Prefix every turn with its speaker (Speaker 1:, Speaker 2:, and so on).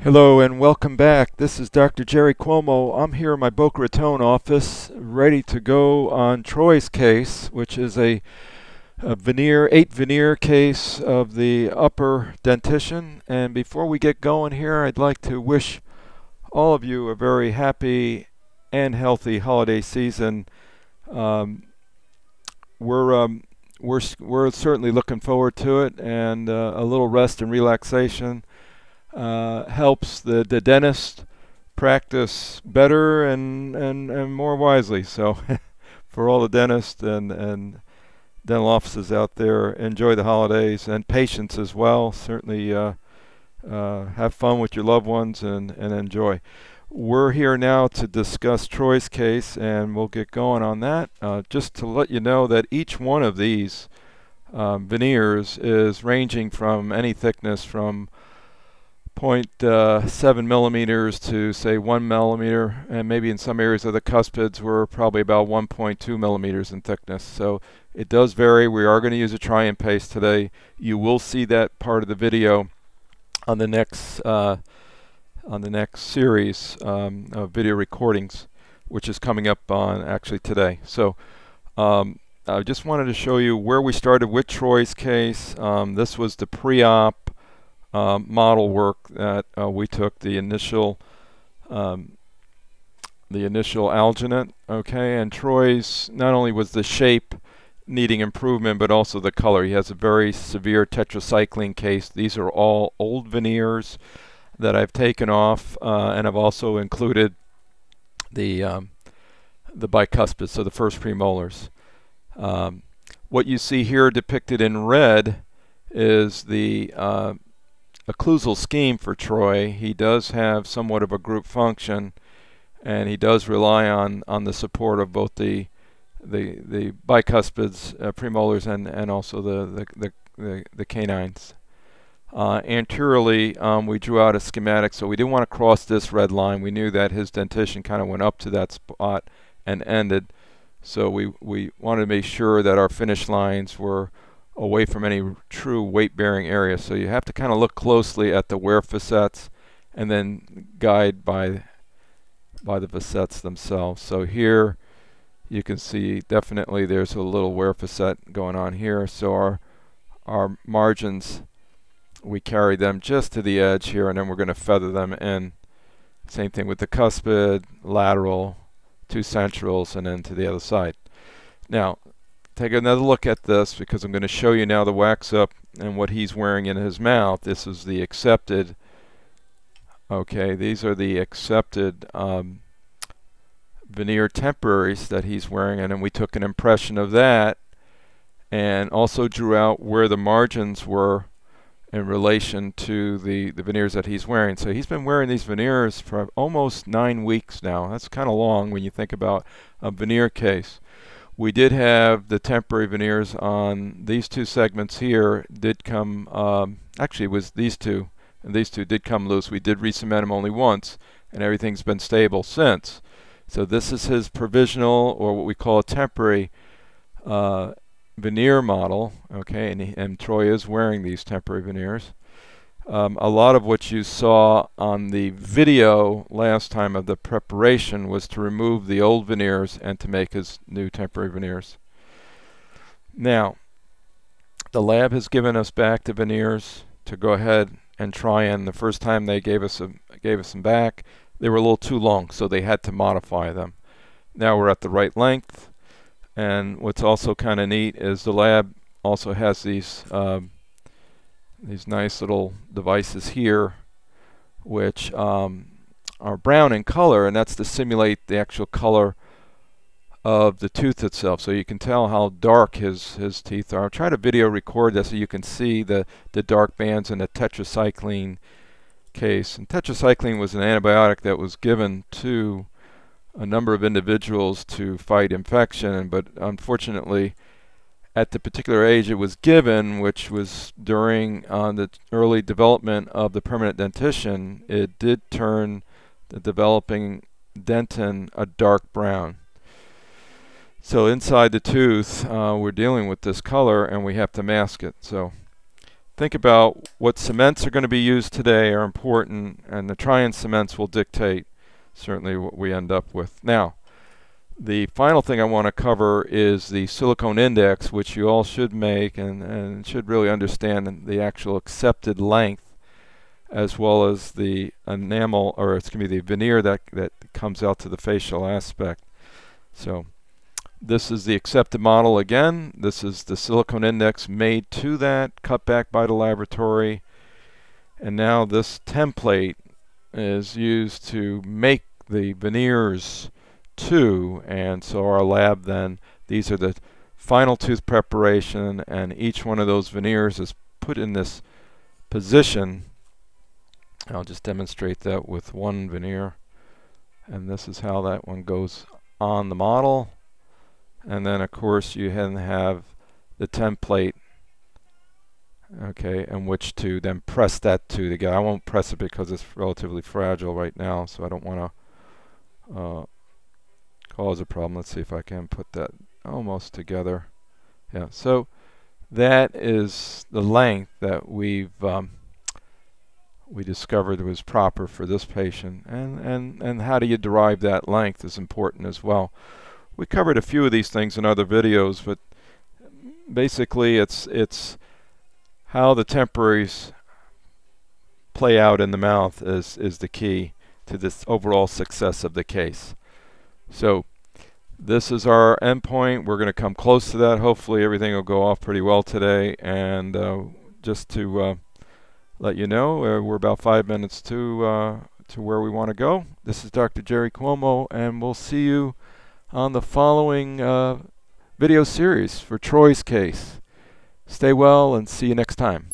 Speaker 1: Hello and welcome back. This is Dr. Jerry Cuomo. I'm here in my Boca Raton office, ready to go on Troy's case, which is a eight veneer case of the upper dentition. And before we get going here, I'd like to wish all of you a very happy and healthy holiday season. Um, we're certainly looking forward to it, and a little rest and relaxation helps the dentist practice better and more wisely. So for all the dentists and dental offices out there, enjoy the holidays, and patients as well. Certainly have fun with your loved ones and enjoy. We're here now to discuss Troy's case, and we'll get going on that. Just to let you know that each one of these veneers is ranging from any thickness from 0.7 millimeters to say 1 millimeter, and maybe in some areas of the cuspids we're probably about 1.2 millimeters in thickness. So it does vary. We are going to use a try and paste today. You will see that part of the video on the next series of video recordings, which is coming up on actually today. So I just wanted to show you where we started with Troy's case. This was the pre-op model work that we took, the initial alginate, okay, and Troy's not only was the shape needing improvement but also the color. He has a very severe tetracycline case. These are all old veneers that I've taken off, and I've also included the bicuspid, so the first premolars. What you see here depicted in red is the occlusal scheme for Troy. He does have somewhat of a group function, and he does rely on the support of both the bicuspids, premolars, and also the canines. Anteriorly, we drew out a schematic, so we didn't want to cross this red line. We knew that his dentition kind of went up to that spot and ended, so we wanted to make sure that our finish lines were away from any true weight-bearing area. So you have to kind of look closely at the wear facets and then guide by the facets themselves. So here you can see definitely there's a little wear facet going on here. So our margins, we carry them just to the edge here, and then we're going to feather them in. Same thing with the cuspid, lateral, two centrals, and then to the other side. Now take another look at this, because I'm going to show you now the wax up and what he's wearing in his mouth. This is the accepted, okay, these are the accepted veneer temporaries that he's wearing, and then we took an impression of that and also drew out where the margins were in relation to the veneers that he's wearing. So he's been wearing these veneers for almost 9 weeks now. That's kind of long when you think about a veneer case. We did have the temporary veneers on these two segments here did come, actually it was these two, and these two did come loose. We did recement them only once, and everything's been stable since. So this is his provisional, or what we call a temporary veneer model, okay, and Troy is wearing these temporary veneers. A lot of what you saw on the video last time of the preparation was to remove the old veneers and to make his new temporary veneers. Now, the lab has given us back the veneers to go ahead and try, and the first time they gave us them back, they were a little too long, so they had to modify them. Now we're at the right length, and what's also kind of neat is the lab also has these nice little devices here, which are brown in color, and that's to simulate the actual color of the tooth itself. So you can tell how dark his teeth are. I'll try to video record this so you can see the dark bands in the tetracycline case. And tetracycline was an antibiotic that was given to a number of individuals to fight infection, but unfortunately at the particular age it was given, which was during the early development of the permanent dentition, it did turn the developing dentin a dark brown. So inside the tooth we're dealing with this color, and we have to mask it. So think about what cements are going to be used today are important, and the try-in cements will dictate certainly what we end up with. Now, the final thing I want to cover is the silicone index, which you all should make and should really understand the actual accepted length, as well as the enamel, or it's going to be the veneer that comes out to the facial aspect. So this is the accepted model again. This is the silicone index made to that, cut back by the laboratory. And now this template is used to make the veneers too. And so our lab then, these are the final tooth preparation, and each one of those veneers is put in this position. I'll just demonstrate that with one veneer. And this is how that one goes on the model. And then of course you have the template, okay, in which to then press that tooth together. I won't press it because it's relatively fragile right now, so I don't want to cause a problem. Let's see if I can put that almost together. Yeah, so that is the length that we discovered was proper for this patient, and how do you derive that length is important as well. We covered a few of these things in other videos, but basically it's how the temporaries play out in the mouth is the key to this overall success of the case. So this is our endpoint. We're going to come close to that. Hopefully everything will go off pretty well today. And just to let you know, we're about 5 minutes to where we want to go. This is Dr. Jerry Cuomo, and we'll see you on the following video series for Troy's case. Stay well and see you next time.